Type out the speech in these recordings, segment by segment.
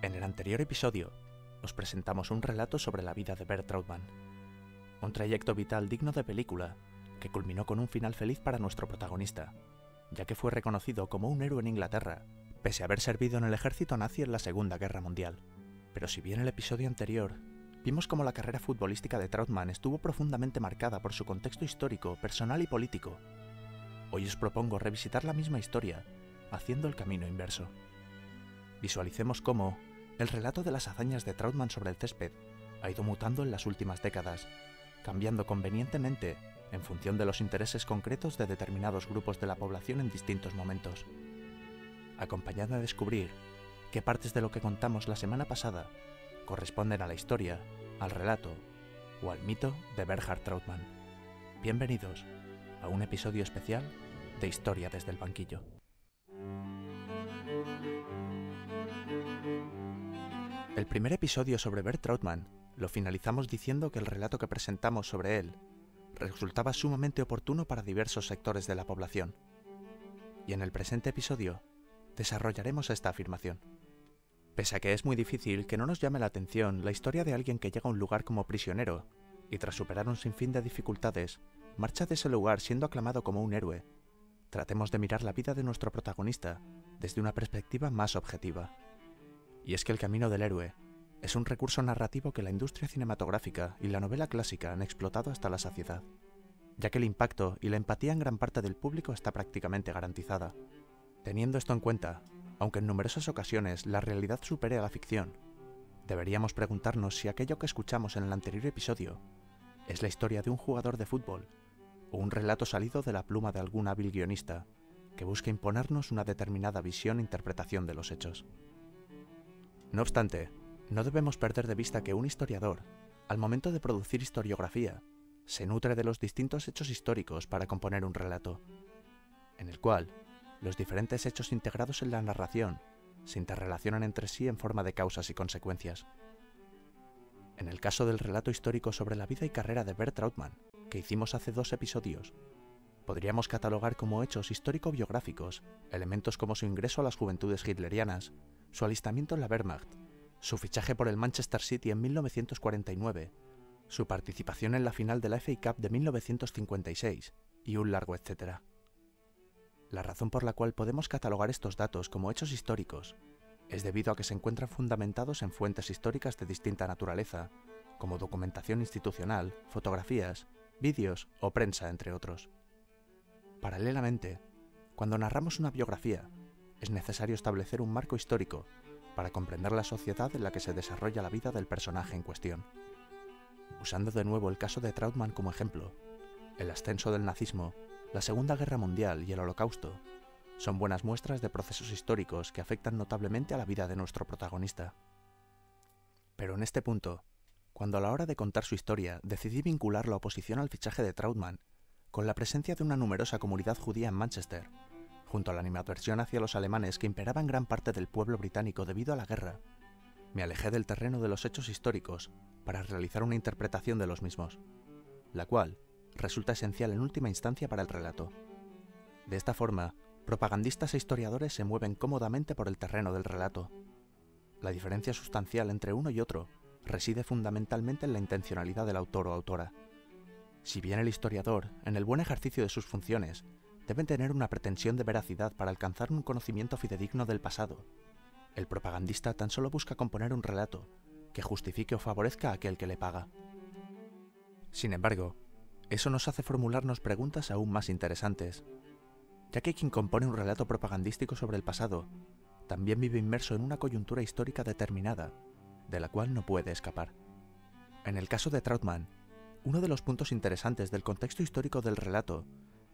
En el anterior episodio, os presentamos un relato sobre la vida de Bert Trautmann, un trayecto vital digno de película que culminó con un final feliz para nuestro protagonista, ya que fue reconocido como un héroe en Inglaterra, pese a haber servido en el ejército nazi en la Segunda Guerra Mundial. Pero si bien en el episodio anterior vimos cómo la carrera futbolística de Trautmann estuvo profundamente marcada por su contexto histórico, personal y político, hoy os propongo revisitar la misma historia, haciendo el camino inverso. Visualicemos cómo el relato de las hazañas de Trautmann sobre el césped ha ido mutando en las últimas décadas, cambiando convenientemente en función de los intereses concretos de determinados grupos de la población en distintos momentos. Acompañad a descubrir qué partes de lo que contamos la semana pasada corresponden a la historia, al relato o al mito de Bernhard Trautmann. Bienvenidos a un episodio especial de Historia desde el banquillo. El primer episodio sobre Bert Trautmann lo finalizamos diciendo que el relato que presentamos sobre él resultaba sumamente oportuno para diversos sectores de la población. Y en el presente episodio desarrollaremos esta afirmación. Pese a que es muy difícil que no nos llame la atención la historia de alguien que llega a un lugar como prisionero y tras superar un sinfín de dificultades, marcha de ese lugar siendo aclamado como un héroe, tratemos de mirar la vida de nuestro protagonista desde una perspectiva más objetiva. Y es que el camino del héroe es un recurso narrativo que la industria cinematográfica y la novela clásica han explotado hasta la saciedad, ya que el impacto y la empatía en gran parte del público está prácticamente garantizada. Teniendo esto en cuenta, aunque en numerosas ocasiones la realidad supere a la ficción, deberíamos preguntarnos si aquello que escuchamos en el anterior episodio es la historia de un jugador de fútbol o un relato salido de la pluma de algún hábil guionista que busca imponernos una determinada visión e interpretación de los hechos. No obstante, no debemos perder de vista que un historiador, al momento de producir historiografía, se nutre de los distintos hechos históricos para componer un relato, en el cual los diferentes hechos integrados en la narración se interrelacionan entre sí en forma de causas y consecuencias. En el caso del relato histórico sobre la vida y carrera de Bert Trautmann, que hicimos hace 2 episodios, podríamos catalogar como hechos histórico-biográficos elementos como su ingreso a las juventudes hitlerianas, su alistamiento en la Wehrmacht, su fichaje por el Manchester City en 1949, su participación en la final de la FA Cup de 1956 y un largo etcétera. La razón por la cual podemos catalogar estos datos como hechos históricos es debido a que se encuentran fundamentados en fuentes históricas de distinta naturaleza, como documentación institucional, fotografías, vídeos o prensa, entre otros. Paralelamente, cuando narramos una biografía, es necesario establecer un marco histórico para comprender la sociedad en la que se desarrolla la vida del personaje en cuestión. Usando de nuevo el caso de Trautmann como ejemplo, el ascenso del nazismo, la Segunda Guerra Mundial y el Holocausto son buenas muestras de procesos históricos que afectan notablemente a la vida de nuestro protagonista. Pero en este punto, cuando a la hora de contar su historia decidí vincular la oposición al fichaje de Trautmann con la presencia de una numerosa comunidad judía en Manchester, junto a la animadversión hacia los alemanes que imperaba en gran parte del pueblo británico debido a la guerra, me alejé del terreno de los hechos históricos para realizar una interpretación de los mismos, la cual resulta esencial en última instancia para el relato. De esta forma, propagandistas e historiadores se mueven cómodamente por el terreno del relato. La diferencia sustancial entre uno y otro reside fundamentalmente en la intencionalidad del autor o autora. Si bien el historiador, en el buen ejercicio de sus funciones, debe tener una pretensión de veracidad para alcanzar un conocimiento fidedigno del pasado, el propagandista tan solo busca componer un relato que justifique o favorezca a aquel que le paga. Sin embargo, eso nos hace formularnos preguntas aún más interesantes, ya que quien compone un relato propagandístico sobre el pasado también vive inmerso en una coyuntura histórica determinada, de la cual no puede escapar. En el caso de Trautmann, uno de los puntos interesantes del contexto histórico del relato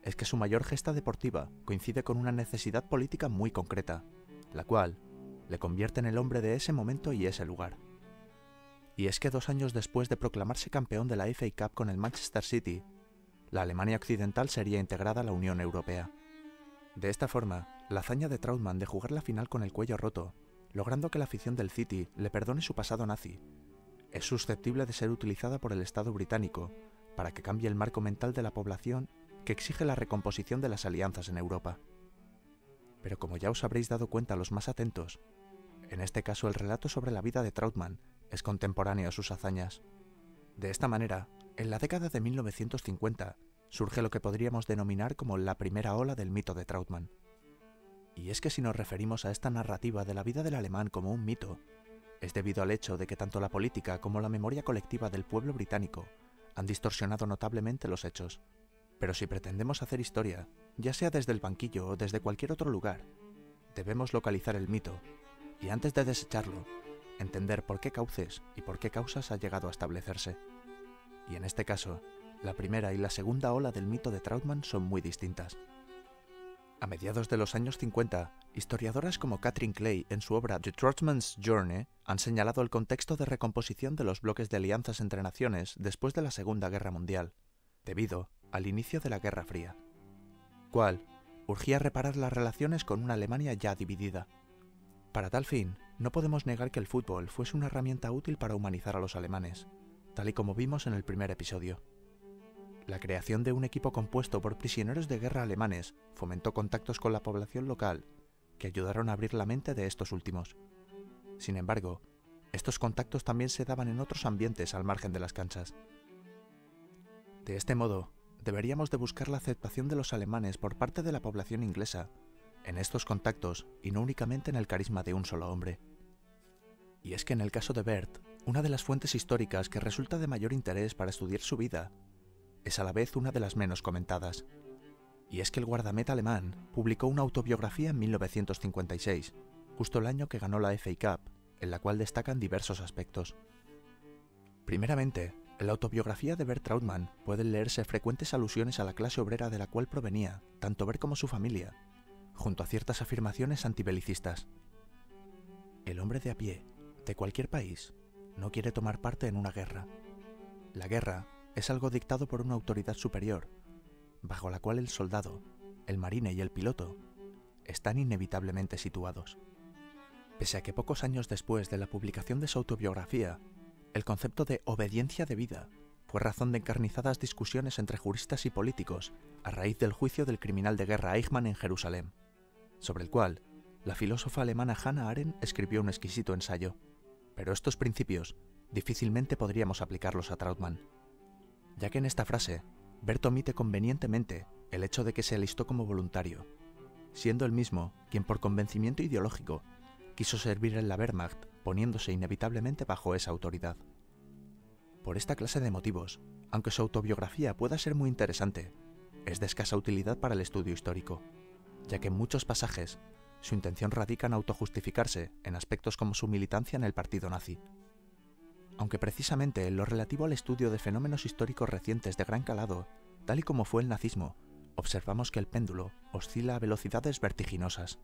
es que su mayor gesta deportiva coincide con una necesidad política muy concreta, la cual le convierte en el hombre de ese momento y ese lugar. Y es que 2 años después de proclamarse campeón de la FA Cup con el Manchester City, la Alemania Occidental sería integrada a la Unión Europea. De esta forma, la hazaña de Trautmann de jugar la final con el cuello roto, logrando que la afición del City le perdone su pasado nazi, es susceptible de ser utilizada por el Estado británico para que cambie el marco mental de la población que exige la recomposición de las alianzas en Europa. Pero como ya os habréis dado cuenta los más atentos, En este caso, el relato sobre la vida de Trautmann es contemporáneo a sus hazañas. De esta manera, en la década de 1950 surge lo que podríamos denominar como la primera ola del mito de Trautmann. Y es que si nos referimos a esta narrativa de la vida del alemán como un mito, es debido al hecho de que tanto la política como la memoria colectiva del pueblo británico han distorsionado notablemente los hechos. Pero si pretendemos hacer historia, ya sea desde el banquillo o desde cualquier otro lugar, debemos localizar el mito y antes de desecharlo, entender por qué cauces y por qué causas ha llegado a establecerse. Y en este caso, la primera y la segunda ola del mito de Trautmann son muy distintas. A mediados de los años 50, historiadoras como Catherine Clay en su obra The Trautmann's Journey han señalado el contexto de recomposición de los bloques de alianzas entre naciones después de la Segunda Guerra Mundial, debido al inicio de la Guerra Fría, cual urgía reparar las relaciones con una Alemania ya dividida. Para tal fin, no podemos negar que el fútbol fuese una herramienta útil para humanizar a los alemanes, tal y como vimos en el primer episodio. La creación de un equipo compuesto por prisioneros de guerra alemanes fomentó contactos con la población local, que ayudaron a abrir la mente de estos últimos. Sin embargo, estos contactos también se daban en otros ambientes al margen de las canchas. De este modo, deberíamos de buscar la aceptación de los alemanes por parte de la población inglesa en estos contactos y no únicamente en el carisma de un solo hombre. Y es que en el caso de Bert, una de las fuentes históricas que resulta de mayor interés para estudiar su vida es a la vez una de las menos comentadas. Y es que el guardameta alemán publicó una autobiografía en 1956, justo el año que ganó la FA Cup, en la cual destacan diversos aspectos. Primeramente, en la autobiografía de Bert Trautmann pueden leerse frecuentes alusiones a la clase obrera de la cual provenía tanto Bert como su familia, junto a ciertas afirmaciones antibelicistas. El hombre de a pie, de cualquier país, no quiere tomar parte en una guerra. La guerra es algo dictado por una autoridad superior, bajo la cual el soldado, el marine y el piloto están inevitablemente situados. Pese a que pocos años después de la publicación de su autobiografía, el concepto de obediencia debida fue razón de encarnizadas discusiones entre juristas y políticos a raíz del juicio del criminal de guerra Eichmann en Jerusalén, sobre el cual la filósofa alemana Hannah Arendt escribió un exquisito ensayo. Pero estos principios difícilmente podríamos aplicarlos a Trautmann, ya que en esta frase, Bert omite convenientemente el hecho de que se alistó como voluntario, siendo él mismo quien por convencimiento ideológico quiso servir en la Wehrmacht, poniéndose inevitablemente bajo esa autoridad. Por esta clase de motivos, aunque su autobiografía pueda ser muy interesante, es de escasa utilidad para el estudio histórico, ya que en muchos pasajes su intención radica en autojustificarse en aspectos como su militancia en el partido nazi. Aunque precisamente en lo relativo al estudio de fenómenos históricos recientes de gran calado, tal y como fue el nazismo, observamos que el péndulo oscila a velocidades vertiginosas.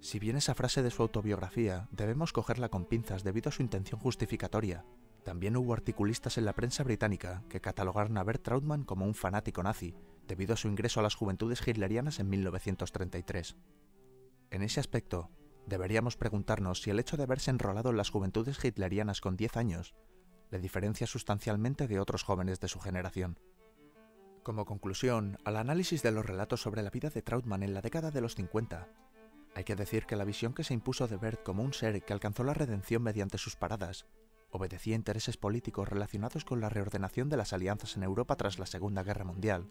Si bien esa frase de su autobiografía debemos cogerla con pinzas debido a su intención justificatoria, también hubo articulistas en la prensa británica que catalogaron a Bert Trautmann como un fanático nazi debido a su ingreso a las juventudes hitlerianas en 1933. En ese aspecto, deberíamos preguntarnos si el hecho de haberse enrolado en las juventudes hitlerianas con 10 años le diferencia sustancialmente de otros jóvenes de su generación. Como conclusión, al análisis de los relatos sobre la vida de Trautmann en la década de los 50, hay que decir que la visión que se impuso de Bert como un ser que alcanzó la redención mediante sus paradas obedecía a intereses políticos relacionados con la reordenación de las alianzas en Europa tras la Segunda Guerra Mundial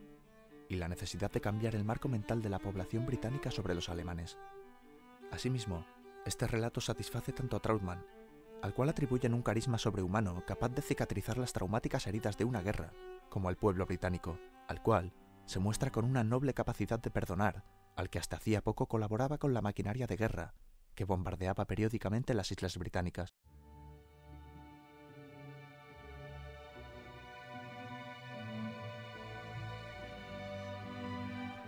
y la necesidad de cambiar el marco mental de la población británica sobre los alemanes. Asimismo, este relato satisface tanto a Trautmann, al cual atribuyen un carisma sobrehumano capaz de cicatrizar las traumáticas heridas de una guerra, como al pueblo británico, al cual se muestra con una noble capacidad de perdonar al que hasta hacía poco colaboraba con la maquinaria de guerra que bombardeaba periódicamente las islas británicas.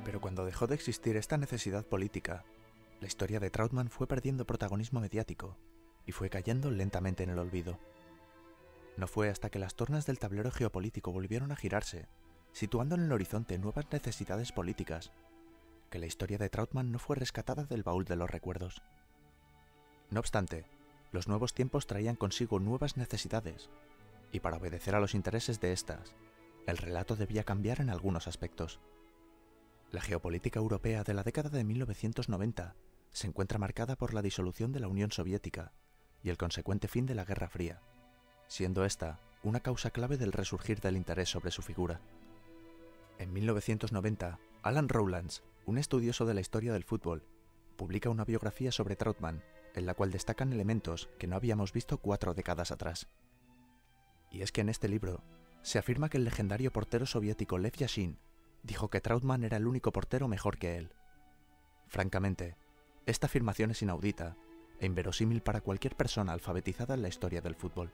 Pero cuando dejó de existir esta necesidad política, la historia de Trautmann fue perdiendo protagonismo mediático y fue cayendo lentamente en el olvido. No fue hasta que las tornas del tablero geopolítico volvieron a girarse, situando en el horizonte nuevas necesidades políticas, que la historia de Trautmann no fue rescatada del baúl de los recuerdos. No obstante, los nuevos tiempos traían consigo nuevas necesidades, y para obedecer a los intereses de estas, el relato debía cambiar en algunos aspectos. La geopolítica europea de la década de 1990 se encuentra marcada por la disolución de la Unión Soviética y el consecuente fin de la Guerra Fría, siendo esta una causa clave del resurgir del interés sobre su figura. En 1990, Alan Rowlands, un estudioso de la historia del fútbol, publica una biografía sobre Trautmann, en la cual destacan elementos que no habíamos visto 4 décadas atrás. Y es que en este libro se afirma que el legendario portero soviético Lev Yashin dijo que Trautmann era el único portero mejor que él. Francamente, esta afirmación es inaudita e inverosímil para cualquier persona alfabetizada en la historia del fútbol.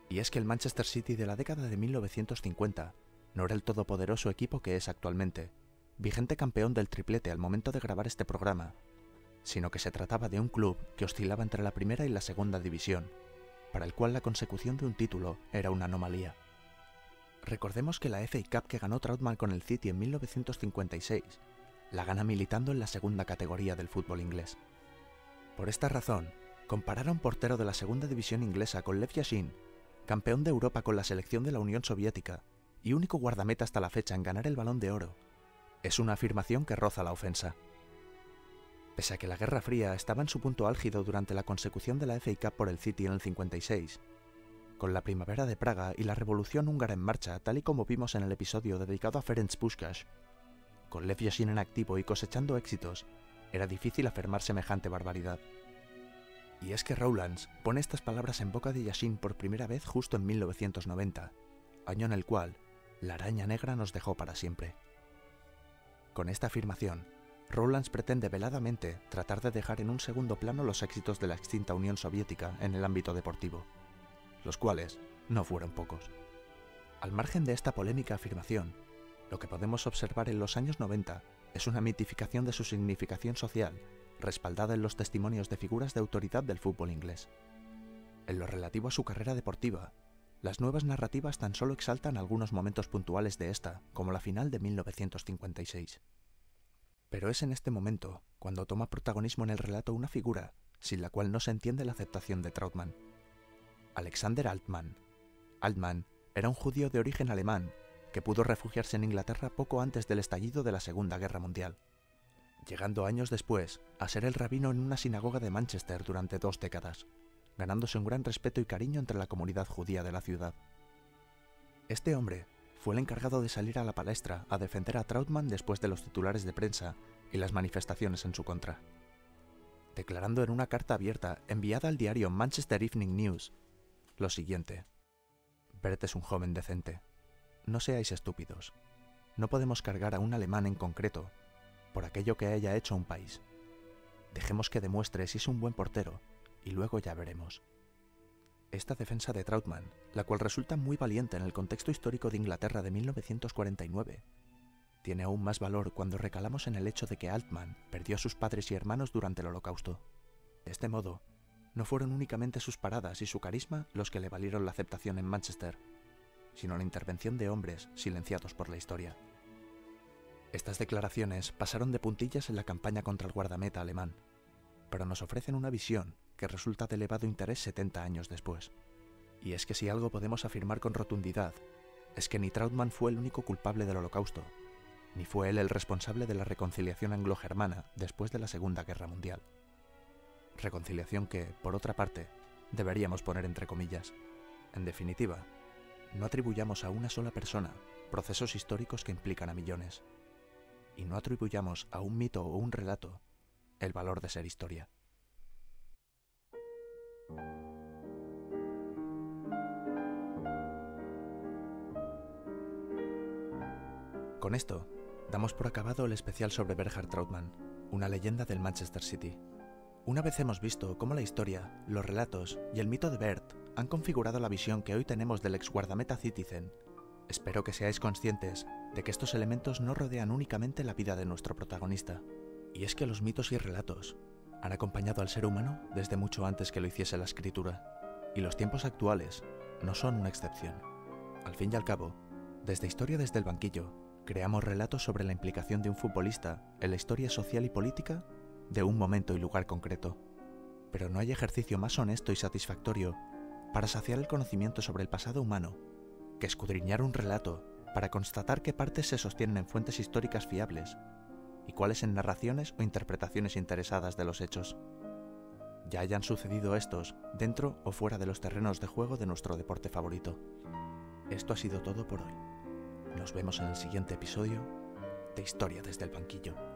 Y es que el Manchester City de la década de 1950 no era el todopoderoso equipo que es actualmente, vigente campeón del triplete al momento de grabar este programa, sino que se trataba de un club que oscilaba entre la primera y la segunda división, para el cual la consecución de un título era una anomalía. Recordemos que la FA Cup que ganó Trautmann con el City en 1956 la gana militando en la segunda categoría del fútbol inglés. Por esta razón, comparar a un portero de la segunda división inglesa con Lev Yashin, campeón de Europa con la selección de la Unión Soviética y único guardameta hasta la fecha en ganar el Balón de Oro, es una afirmación que roza la ofensa. Pese a que la Guerra Fría estaba en su punto álgido durante la consecución de la FA Cup por el City en el 56, con la Primavera de Praga y la Revolución húngara en marcha, tal y como vimos en el episodio dedicado a Ferenc Puskás, con Lev Yashin en activo y cosechando éxitos, era difícil afirmar semejante barbaridad. Y es que Rowlands pone estas palabras en boca de Yashin por primera vez justo en 1990, año en el cual la araña negra nos dejó para siempre. Con esta afirmación, Rowlands pretende veladamente tratar de dejar en un segundo plano los éxitos de la extinta Unión Soviética en el ámbito deportivo, los cuales no fueron pocos. Al margen de esta polémica afirmación, lo que podemos observar en los años 90 es una mitificación de su significación social, respaldada en los testimonios de figuras de autoridad del fútbol inglés. En lo relativo a su carrera deportiva, las nuevas narrativas tan solo exaltan algunos momentos puntuales de esta, como la final de 1956. Pero es en este momento cuando toma protagonismo en el relato una figura sin la cual no se entiende la aceptación de Trautmann: Alexander Altmann. Altmann era un judío de origen alemán que pudo refugiarse en Inglaterra poco antes del estallido de la Segunda Guerra Mundial, llegando años después a ser el rabino en una sinagoga de Manchester durante 2 décadas, ganándose un gran respeto y cariño entre la comunidad judía de la ciudad. Este hombre fue el encargado de salir a la palestra a defender a Trautmann después de los titulares de prensa y las manifestaciones en su contra, declarando en una carta abierta enviada al diario Manchester Evening News lo siguiente: Bert es un joven decente. No seáis estúpidos. No podemos cargar a un alemán en concreto por aquello que haya hecho un país. Dejemos que demuestre si es un buen portero y luego ya veremos. Esta defensa de Trautmann, la cual resulta muy valiente en el contexto histórico de Inglaterra de 1949, tiene aún más valor cuando recalamos en el hecho de que Altmann perdió a sus padres y hermanos durante el Holocausto. De este modo, no fueron únicamente sus paradas y su carisma los que le valieron la aceptación en Manchester, sino la intervención de hombres silenciados por la historia. Estas declaraciones pasaron de puntillas en la campaña contra el guardameta alemán, pero nos ofrecen una visión que resulta de elevado interés 70 años después. Y es que si algo podemos afirmar con rotundidad, es que ni Trautmann fue el único culpable del Holocausto, ni fue él el responsable de la reconciliación anglo-germana después de la Segunda Guerra Mundial. Reconciliación que, por otra parte, deberíamos poner entre comillas. En definitiva, no atribuyamos a una sola persona procesos históricos que implican a millones, y no atribuyamos a un mito o un relato el valor de ser historia. Con esto, damos por acabado el especial sobre Bernhard Trautmann, una leyenda del Manchester City. Una vez hemos visto cómo la historia, los relatos y el mito de Bert han configurado la visión que hoy tenemos del ex guardameta Citizen, espero que seáis conscientes de que estos elementos no rodean únicamente la vida de nuestro protagonista. Y es que los mitos y relatos han acompañado al ser humano desde mucho antes que lo hiciese la escritura, y los tiempos actuales no son una excepción. Al fin y al cabo, desde Historia desde el banquillo, creamos relatos sobre la implicación de un futbolista en la historia social y política de un momento y lugar concreto. Pero no hay ejercicio más honesto y satisfactorio para saciar el conocimiento sobre el pasado humano que escudriñar un relato para constatar qué partes se sostienen en fuentes históricas fiables y cuáles en narraciones o interpretaciones interesadas de los hechos. ya hayan sucedido estos dentro o fuera de los terrenos de juego de nuestro deporte favorito. Esto ha sido todo por hoy. Nos vemos en el siguiente episodio de Historia desde el banquillo.